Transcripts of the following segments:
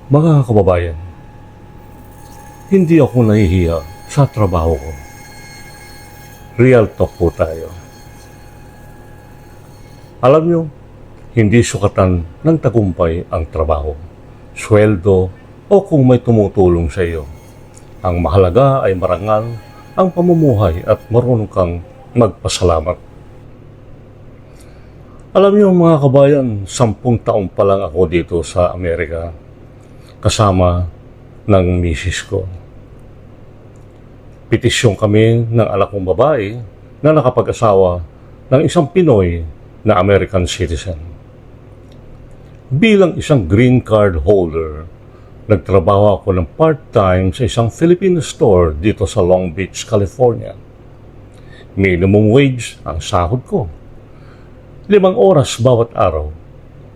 Mga kababayan, hindi ako nahihiya sa trabaho ko. Real talk po tayo. Alam nyo, hindi sukatan ng tagumpay ang trabaho, sweldo o kung may tumutulong sa iyo. Ang mahalaga ay marangal ang pamumuhay at marunong kang magpasalamat. Alam niyo mga kabayan, 10 taon pa lang ako dito sa Amerika kasama ng misis ko. Petisyon kami ng anak kong babae na nakapag-asawa ng isang Pinoy na American citizen. Bilang isang green card holder, nagtrabaho ako ng part-time sa isang Filipino store dito sa Long Beach, California. Minimum wage ang sahod ko. 5 oras bawat araw,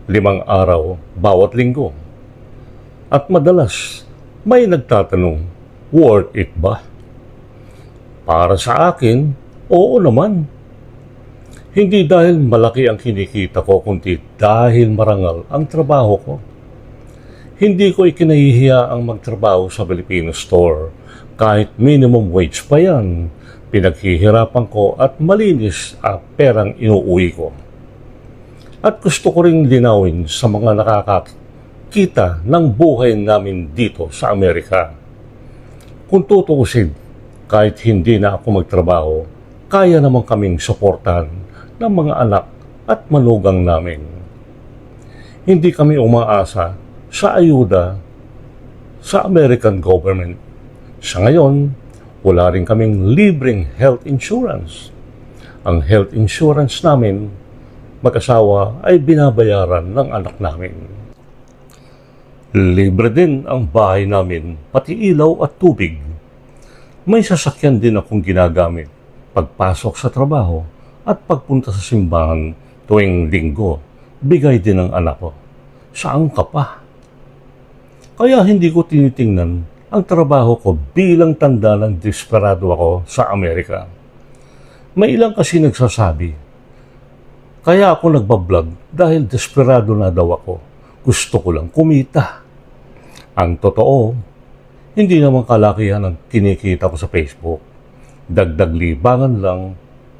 5 araw bawat linggo. At madalas, may nagtatanong, worth it ba? Para sa akin, oo naman. Hindi dahil malaki ang kinikita ko, kundi dahil marangal ang trabaho ko. Hindi ko ikinahihiya ang magtrabaho sa Filipino store. Kahit minimum wage pa yan, pinaghihirapan ko at malinis ang perang inuuwi ko. At gusto ko ring linawin sa mga nakakakita ng buhay namin dito sa Amerika. Kung tutuusin, kahit hindi na ako magtrabaho, kaya naman kaming suportahan ng mga anak at manugang namin. Hindi kami umaasa sa ayuda sa American government. Sa ngayon, wala rin kaming libreng health insurance. Ang health insurance namin, mag-asawa ay binabayaran ng anak namin. Libre din ang bahay namin, pati ilaw at tubig. May sasakyan din akong ginagamit pagpasok sa trabaho at pagpunta sa simbahan tuwing linggo. Bigay din ng anak ko. Saan ka pa? Kaya hindi ko tinitingnan ang trabaho ko bilang tanda ng desperado ako sa Amerika. May ilang kasi nagsasabi, kaya ako nagbablog dahil desperado na daw ako. Gusto ko lang kumita. Ang totoo, hindi naman kalakihan ang kinikita ko sa Facebook. Dagdag libangan lang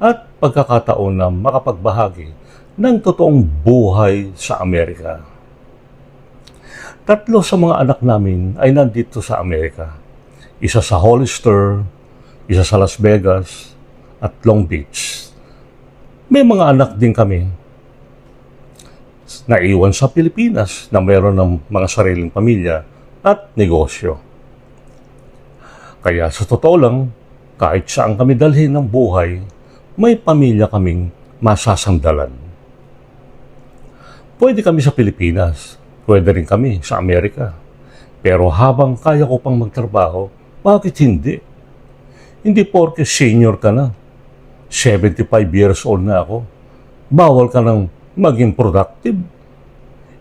at pagkakataon na makapagbahagi ng totoong buhay sa Amerika. 3 sa mga anak namin ay nandito sa Amerika. Isa sa Hollister, isa sa Las Vegas, at Long Beach. May mga anak din kami na iwan sa Pilipinas na mayroon ng mga sariling pamilya at negosyo. Kaya sa totoo lang, kahit saan kami dalhin ng buhay, may pamilya kaming masasandalan. Pwede kami sa Pilipinas, pwede rin kami sa Amerika. Pero habang kaya ko pang magtrabaho, bakit hindi? Hindi porke senior ka na, 75 years old na ako, bawal ka nang maging productive.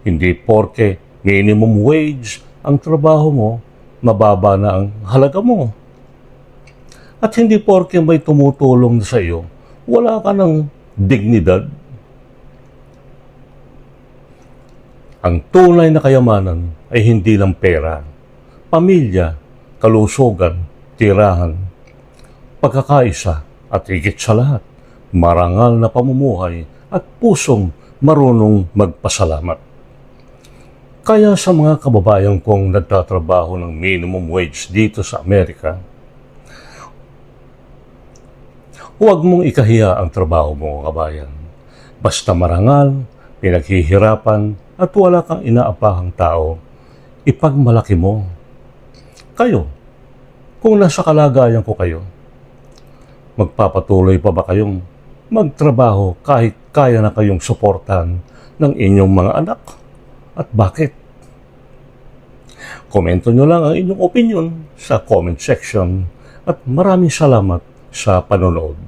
Hindi porke minimum wage ang trabaho mo, mababa na ang halaga mo. At hindi porke may tumutulong sa iyo, wala ka ng dignidad. Ang tunay na kayamanan ay hindi lang pera, pamilya, kalusugan, tirahan, pagkakaisa at higit sa lahat, marangal na pamumuhay at pusong marunong magpasalamat. Kaya sa mga kababayan kong nagtatrabaho ng minimum wage dito sa Amerika, huwag mong ikahiya ang trabaho mo, kabayan. Basta marangal, pinaghihirapan, at wala kang inaapahang tao, ipagmalaki mo. Kayo, kung nasa kalagayan ko kayo, magpapatuloy pa ba kayong magtrabaho kahit kaya na kayong suportahan ng inyong mga anak? At bakit? Komento nyo lang ang inyong opinion sa comment section at maraming salamat sa panonood.